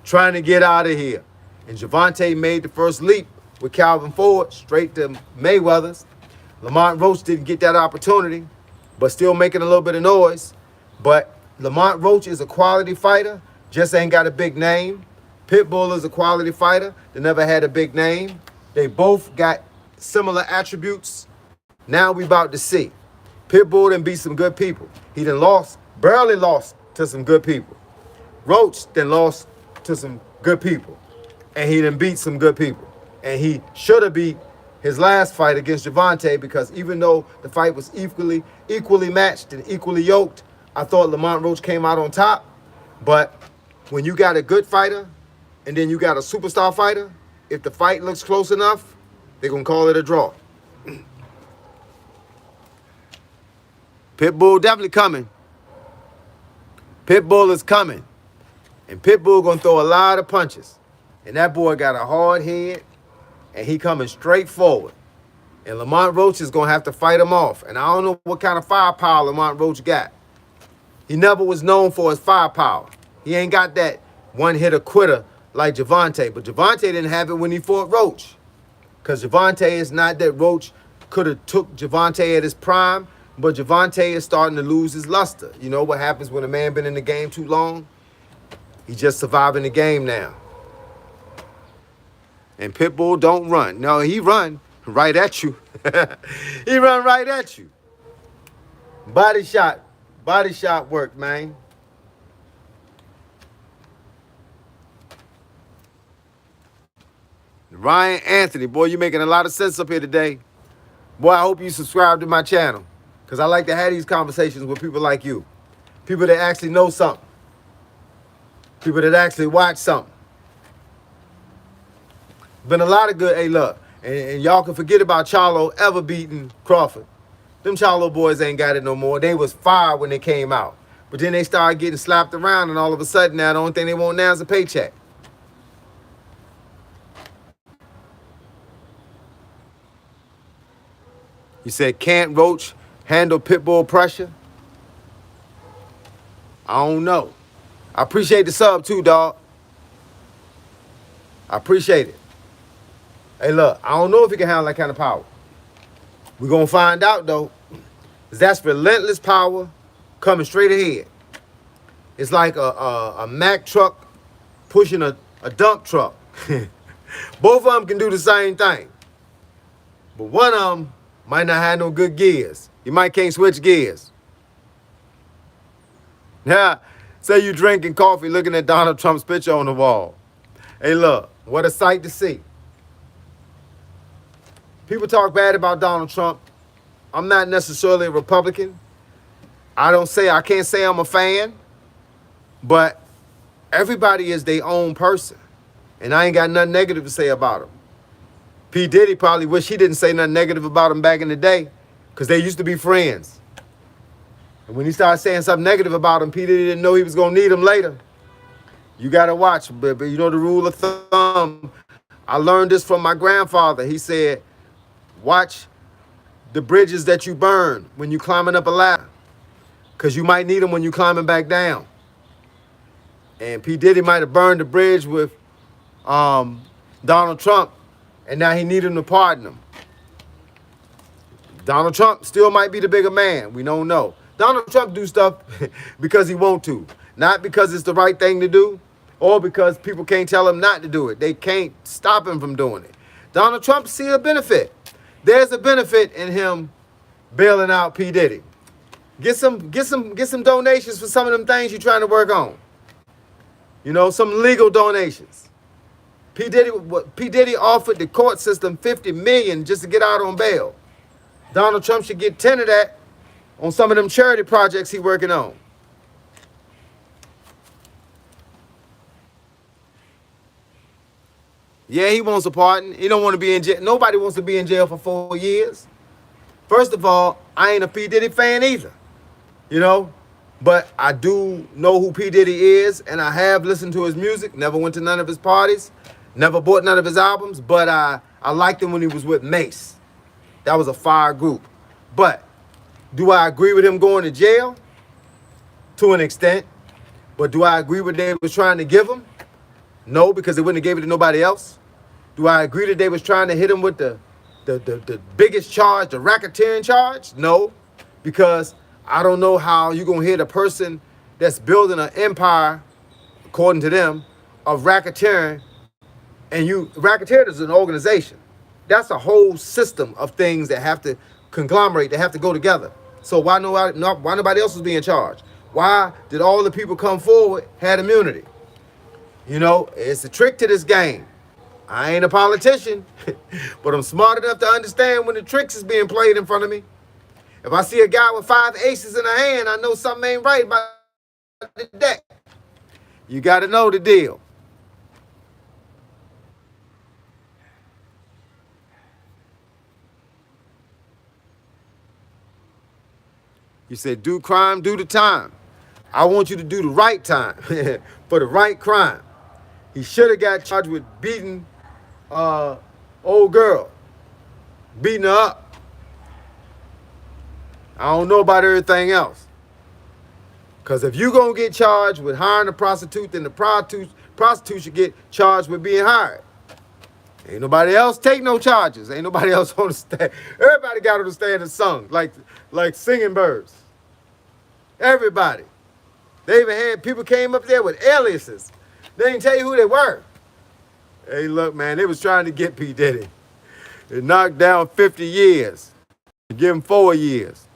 trying to get out of here. And Gervonta made the first leap with Calvin Ford straight to Mayweather's. Lamont Roach didn't get that opportunity, but still making a little bit of noise. But Lamont Roach is a quality fighter, just ain't got a big name. Pitbull is a quality fighter that never had a big name. They both got similar attributes. Now we about to see. Pitbull done beat some good people. He done barely lost to some good people. Roach then lost to some good people. And he done beat some good people. And he should have beat his last fight against Gervonta, because even though the fight was equally matched and equally yoked, I thought Lamont Roach came out on top. But when you got a good fighter and then you got a superstar fighter, if the fight looks close enough, they're going to call it a draw. Pitbull definitely coming. Pitbull is coming. And Pitbull going to throw a lot of punches. And that boy got a hard head, and he coming straight forward. And Lamont Roach is going to have to fight him off. And I don't know what kind of firepower Lamont Roach got. He never was known for his firepower. He ain't got that one-hitter quitter like Gervonta. But Gervonta didn't have it when he fought Roach. Because Gervonta is not that Roach could have took Gervonta at his prime, but Gervonta is starting to lose his luster. You know what happens when a man been in the game too long? He just surviving the game now. And Pitbull don't run. No, he run right at you. He run right at you. Body shot work, man. Ryan Anthony, boy, you making a lot of sense up here today. Boy, I hope you subscribe to my channel, because I like to have these conversations with people like you. People that actually know something. People that actually watch something. Been a lot of good, hey, look, and y'all can forget about Charlo ever beating Crawford. Them Charlo boys ain't got it no more. They was fire when they came out. But then they started getting slapped around, and all of a sudden now the only thing they want now is a paycheck. You said, can't Roach handle Pitbull pressure? I don't know. I appreciate the sub too, dog. I appreciate it. Hey, look, I don't know if he can handle that kind of power. We're going to find out, though. That's relentless power coming straight ahead. It's like a Mack truck pushing a dump truck. Both of them can do the same thing. But one of them might not have no good gears. You might can't switch gears. Yeah, say you drinking coffee looking at Donald Trump's picture on the wall. Hey, look, what a sight to see. People talk bad about Donald Trump. I'm not necessarily a Republican. I can't say I'm a fan, but everybody is their own person. And I ain't got nothing negative to say about him. P. Diddy probably wish he didn't say nothing negative about him back in the day, because they used to be friends. And when he started saying something negative about him, P. Diddy didn't know he was going to need him later. You got to watch, but you know the rule of thumb. I learned this from my grandfather. He said, watch the bridges that you burn when you're climbing up a ladder, because you might need them when you're climbing back down. And P. Diddy might have burned the bridge with Donald Trump, and now he needed him to pardon him. Donald Trump still might be the bigger man. We don't know. Donald Trump do stuff because he want to, not because it's the right thing to do, or because people can't tell him not to do it. They can't stop him from doing it. Donald Trump see a benefit. There's a benefit in him bailing out P. Diddy. Get some donations for some of them things you're trying to work on. You know, some legal donations. P. Diddy offered the court system $50 million just to get out on bail. Donald Trump should get 10 of that on some of them charity projects he working on. Yeah, he wants a pardon. He don't want to be in jail. Nobody wants to be in jail for 4 years. First of all, I ain't a P. Diddy fan either. You know? But I do know who P. Diddy is, and I have listened to his music. Never went to none of his parties. Never bought none of his albums. But I liked him when he was with Mace. That was a fire group. But do I agree with him going to jail? To an extent. But do I agree with what they was trying to give him? No, because they wouldn't have gave it to nobody else. Do I agree that they was trying to hit him with the biggest charge, the racketeering charge? No, because I don't know how you're going to hit a person that's building an empire, according to them, of racketeering. And racketeering is an organization. That's a whole system of things that have to conglomerate, that have to go together. So why nobody else was being charged? Why did all the people come forward had immunity? You know, it's a trick to this game. I ain't a politician, but I'm smart enough to understand when the tricks is being played in front of me. If I see a guy with 5 aces in a hand, I know something ain't right about the deck. You got to know the deal. You said, do crime, do the time. I want you to do the right time for the right crime. He should have got charged with beating old girl, beating her up. I don't know about everything else. Because if you're going to get charged with hiring a prostitute, then the prostitute should get charged with being hired. Ain't nobody else take no charges. Ain't nobody else on the stand. Everybody got on the stand and sung like singing birds. Everybody. They even had people came up there with aliases. They didn't tell you who they were. Hey, look, man, they was trying to get P. Diddy. They knocked down 50 years. Give him 4 years.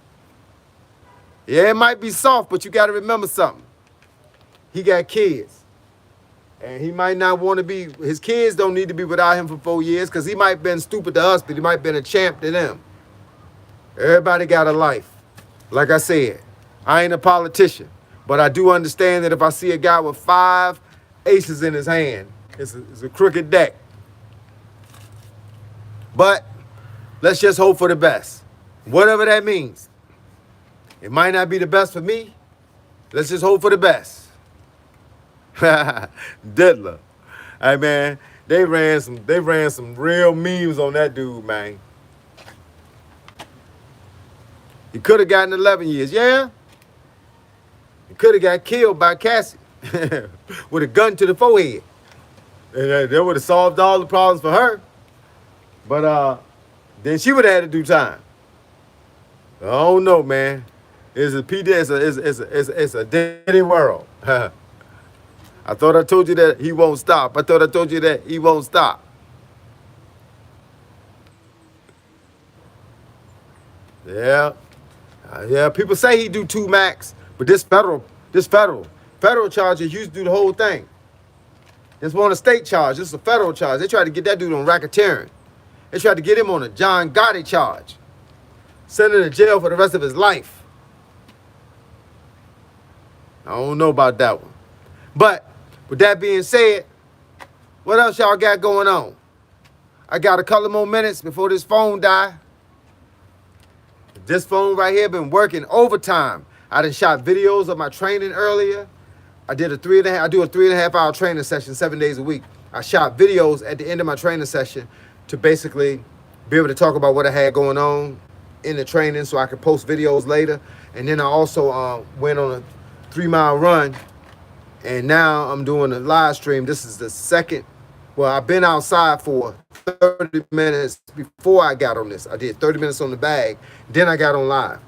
Yeah, it might be soft, but you got to remember something. He got kids. And he might not want to be, his kids don't need to be without him for 4 years because he might have been stupid to us, but he might have been a champ to them. Everybody got a life. Like I said, I ain't a politician, but I do understand that if I see a guy with 5 aces in his hand, it's a crooked deck. But let's just hope for the best. Whatever that means. It might not be the best for me. Let's just hope for the best. Diddler. Hey man, they ran some real memes on that dude, man. He could have gotten 11 years, yeah? He could have got killed by Cassie with a gun to the forehead. And that would have solved all the problems for her. But then she would have had to do time. I don't know, man. It's a Diddy world. I thought I told you that he won't stop. I thought I told you that he won't stop. Yeah. Yeah, people say he do 2 max, but this federal charges used to do the whole thing. This wasn't a state charge. This is a federal charge. They tried to get that dude on racketeering. They tried to get him on a John Gotti charge. Send him to jail for the rest of his life. I don't know about that one. But with that being said, what else y'all got going on? I got a couple more minutes before this phone die. This phone right here been working overtime. I done shot videos of my training earlier. I do a 3.5 hour training session 7 days a week. I shot videos at the end of my training session to basically be able to talk about what I had going on in the training so I could post videos later. And then I also went on a 3-mile run. And now I'm doing a live stream. This is the second. Well, I've been outside for 30 minutes before I got on this. I did 30 minutes on the bag. Then I got on live.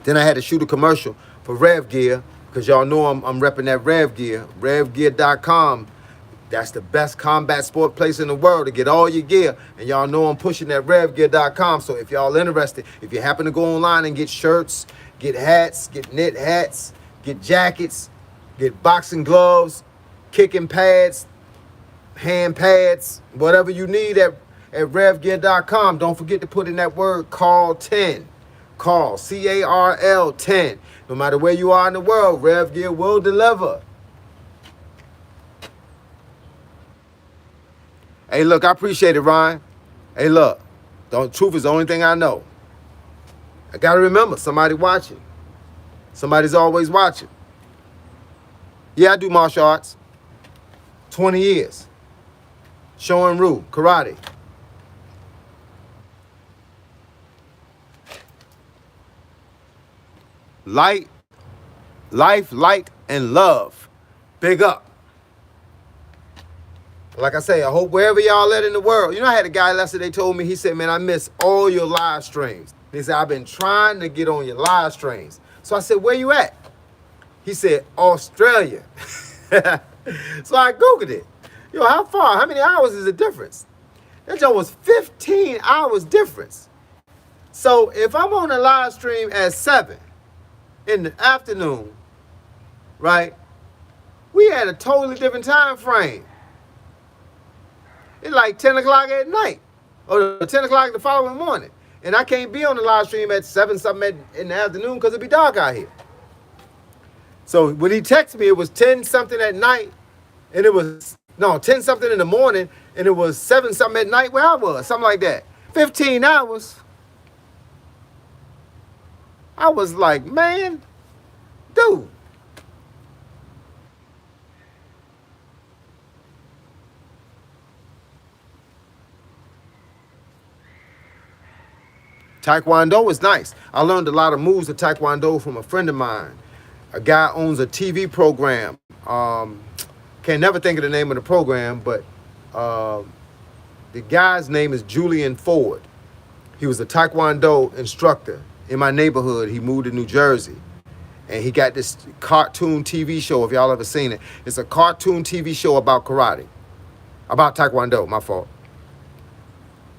Then I had to shoot a commercial for Rev Gear because y'all know I'm repping that Rev Gear. RevGear.com. That's the best combat sport place in the world to get all your gear. And y'all know I'm pushing that RevGear.com. So if y'all interested, if you happen to go online and get shirts, get hats, get knit hats, get jackets, get boxing gloves, kicking pads, hand pads, whatever you need at RevGear.com. Don't forget to put in that word call 10. Call CARL 10. No matter where you are in the world, Rev Gear will deliver. Hey, look, I appreciate it, Ryan. Hey, look, the truth is the only thing I know. I got to remember, somebody watching. Somebody's always watching. Yeah, I do martial arts. 20 years. Shorin-ryu, karate. Life, light, and love. Big up. Like I say, I hope wherever y'all at in the world. You know, I had a guy yesterday told me, he said, man, I miss all your live streams. He said, I've been trying to get on your live streams. So I said, where you at? He said, Australia. So I Googled it. Yo, how far? How many hours is the difference? That joke was 15 hours difference. So if I'm on a live stream at 7 in the afternoon, right, we had a totally different time frame. It's like 10 o'clock at night or 10 o'clock the following morning. And I can't be on the live stream at 7 something in the afternoon because it be dark out here. So when he texted me, it was 10 something at night, and it was, no, 10 something in the morning, and it was 7 something at night where I was, something like that. 15 hours. I was like, man, dude. Taekwondo is nice. I learned a lot of moves of Taekwondo from a friend of mine. A guy owns a TV program. Can't never think of the name of the program, but the guy's name is Julian Ford. He was a Taekwondo instructor in my neighborhood. He moved to New Jersey. And he got this cartoon TV show, if y'all ever seen it. It's a cartoon TV show about karate. About Taekwondo, my fault.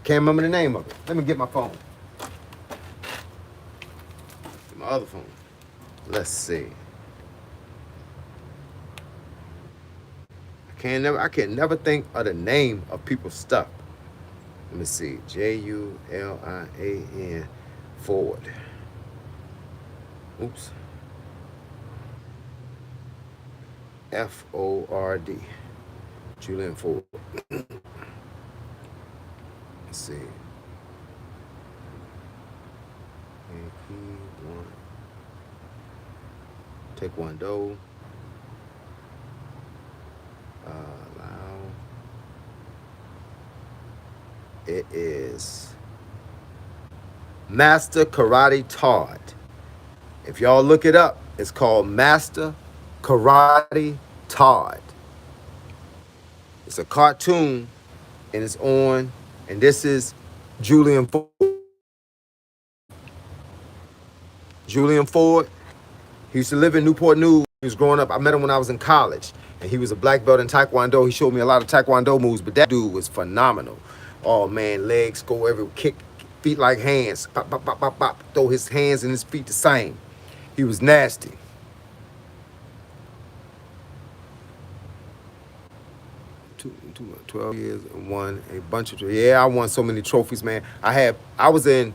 Can't remember the name of it. Let me get my phone. My other phone. Let's see. I can never think of the name of people's stuff. Let me see. Julian Ford. Oops. Ford. Julian Ford. Let's see. Taekwondo. Allow. It is Master Karate Todd. If y'all look it up, it's called Master Karate Todd. It's a cartoon, and it's on, and this is Julian Ford. Julian Ford, he used to live in Newport News. He was growing up. I met him when I was in college, and he was a black belt in Taekwondo. He showed me a lot of Taekwondo moves, but that dude was phenomenal. Oh, man, legs go everywhere, kick, feet like hands, pop, pop, pop, pop, pop, throw his hands and his feet the same. He was nasty. Two, 12 years and won a bunch of, yeah, I won so many trophies, man. I was in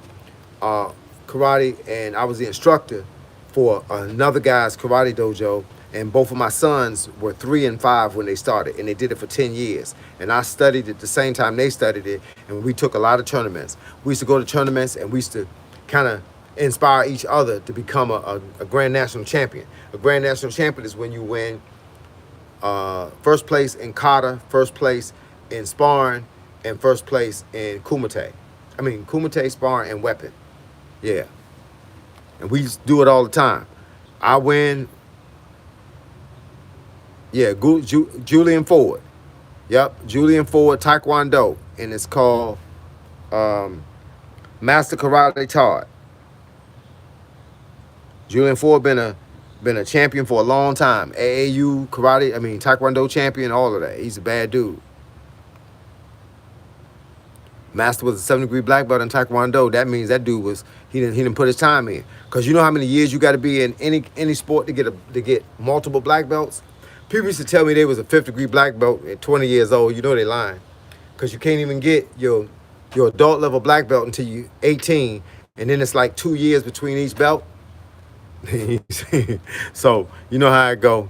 karate, and I was the instructor for another guy's karate dojo, and both of my sons were 3 and 5 when they started, and they did it for 10 years. And I studied at the same time they studied it, and we took a lot of tournaments. We used to go to tournaments, and we used to kind of inspire each other to become a Grand National Champion. A Grand National Champion is when you win first place in kata, first place in sparring, and first place in kumite. Kumite, sparring, and weapon. Yeah. And we just do it all the time. I win. Yeah, Julian Ford. Yep, Julian Ford Taekwondo. And it's called Master Karate Todd. Julian Ford been a champion for a long time. AAU karate, Taekwondo champion, all of that. He's a bad dude. Master was a 7th degree black belt in Taekwondo. That means that dude he didn't put his time in. Because you know how many years you got to be in any sport to get multiple black belts? People used to tell me they was a 5th-degree black belt at 20 years old. You know they lying. Because you can't even get your adult level black belt until you 18. And then it's like 2 years between each belt. So, you know how it go.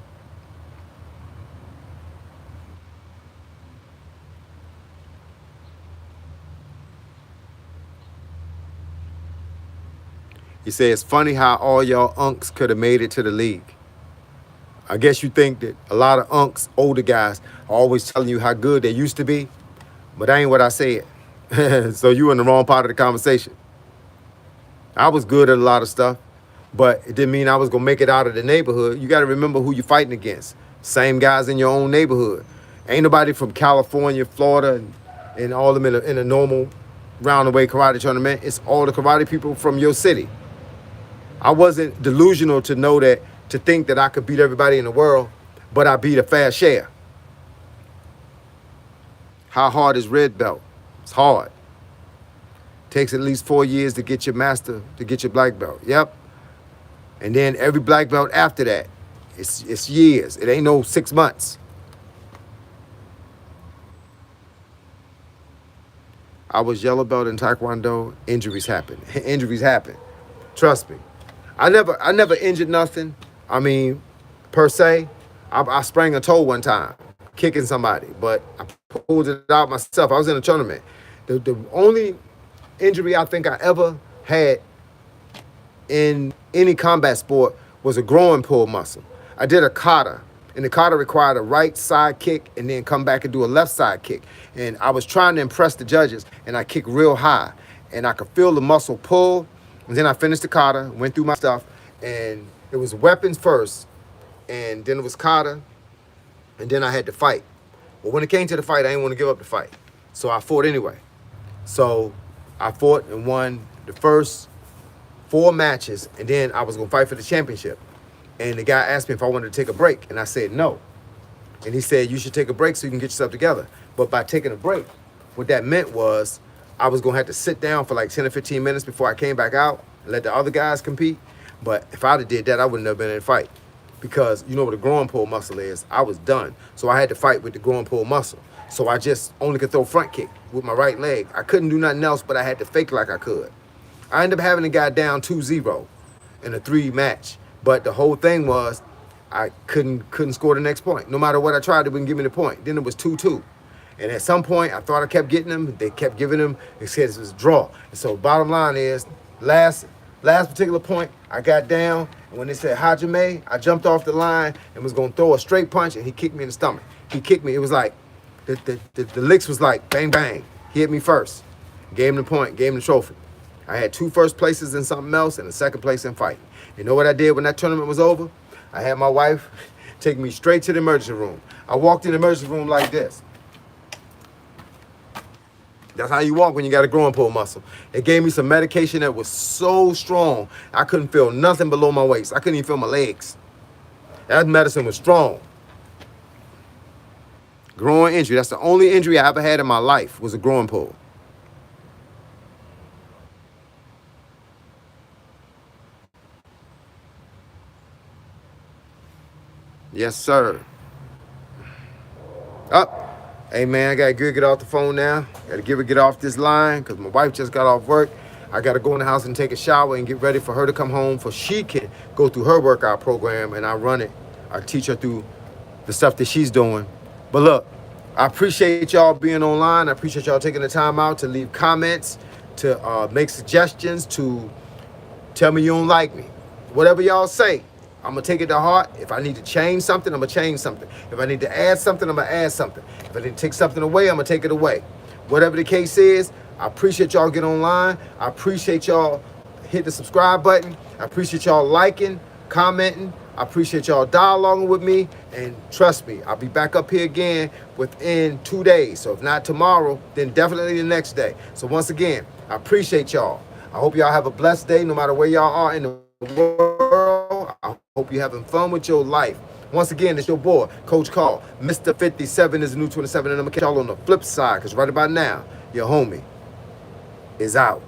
He said, it's funny how all y'all unks could have made it to the league. I guess you think that a lot of unks, older guys, are always telling you how good they used to be. But that ain't what I said. So you in the wrong part of the conversation. I was good at a lot of stuff, but it didn't mean I was going to make it out of the neighborhood. You got to remember who you're fighting against. Same guys in your own neighborhood. Ain't nobody from California, Florida, and all of them in a normal round-the-way karate tournament. It's all the karate people from your city. I wasn't delusional to think that I could beat everybody in the world, but I beat a fair share. How hard is red belt? It's hard. Takes at least 4 years to get your master, to get your black belt. Yep. And then every black belt after that, it's years. It ain't no 6 months. I was yellow belt in Taekwondo. Injuries happen. Injuries happen. Trust me. I never injured nothing. I mean, per se. I sprang a toe one time, kicking somebody, but I pulled it out myself. I was in a tournament. The only injury I think I ever had in any combat sport was a groin pull muscle. I did a kata, and the kata required a right side kick and then come back and do a left side kick. And I was trying to impress the judges, and I kicked real high, and I could feel the muscle pull. And then I finished the kata, went through my stuff, and it was weapons first, and then it was kata, and then I had to fight. But when it came to the fight, I didn't want to give up the fight. So I fought anyway. So I fought and won the first 4 matches, and then I was going to fight for the championship. And the guy asked me if I wanted to take a break, and I said no. And he said, you should take a break so you can get yourself together. But by taking a break, what that meant was I was going to have to sit down for like 10 or 15 minutes before I came back out and let the other guys compete. But if I'd have did that, I wouldn't have been in a fight. Because you know what a groin pull muscle is. I was done. So I had to fight with the groin pull muscle. So I just only could throw front kick with my right leg. I couldn't do nothing else, but I had to fake like I could. I ended up having a guy down 2-0 in a 3 match. But the whole thing was I couldn't score the next point. No matter what I tried, they wouldn't give me the point. Then it was 2-2. And at some point, I thought I kept getting them. They kept giving them. It said it was a draw. And so bottom line is, last particular point, I got down. And when they said Hajime, I jumped off the line and was going to throw a straight punch, and he kicked me in the stomach. He kicked me. It was like, the licks was like, bang, bang. He hit me first. Gave him the point, gave him the trophy. I had 2 first places in something else and a 2nd place in fighting. You know what I did when that tournament was over? I had my wife take me straight to the emergency room. I walked in the emergency room like this. That's how you walk when you got a groin pull muscle. They gave me some medication that was so strong, I couldn't feel nothing below my waist. I couldn't even feel my legs. That medicine was strong. Groin injury. That's the only injury I ever had in my life was a groin pull. Yes, sir. Up. Hey, man, I got to get off the phone now. Got to get off this line because my wife just got off work. I got to go in the house and take a shower and get ready for her to come home so she can go through her workout program, and I run it. I teach her through the stuff that she's doing. But look, I appreciate y'all being online. I appreciate y'all taking the time out to leave comments, to make suggestions, to tell me you don't like me. Whatever y'all say, I'm going to take it to heart. If I need to change something, I'm going to change something. If I need to add something, I'm going to add something. If I need to take something away, I'm going to take it away. Whatever the case is, I appreciate y'all getting online. I appreciate y'all hit the subscribe button. I appreciate y'all liking, commenting. I appreciate y'all dialoguing with me. And trust me, I'll be back up here again within 2 days. So if not tomorrow, then definitely the next day. So once again, I appreciate y'all. I hope y'all have a blessed day no matter where y'all are in the world. I hope you're having fun with your life. Once again, it's your boy, Coach Carl. Mr. 57 is the new 27, and I'm going to catch y'all on the flip side, because right about now, your homie is out.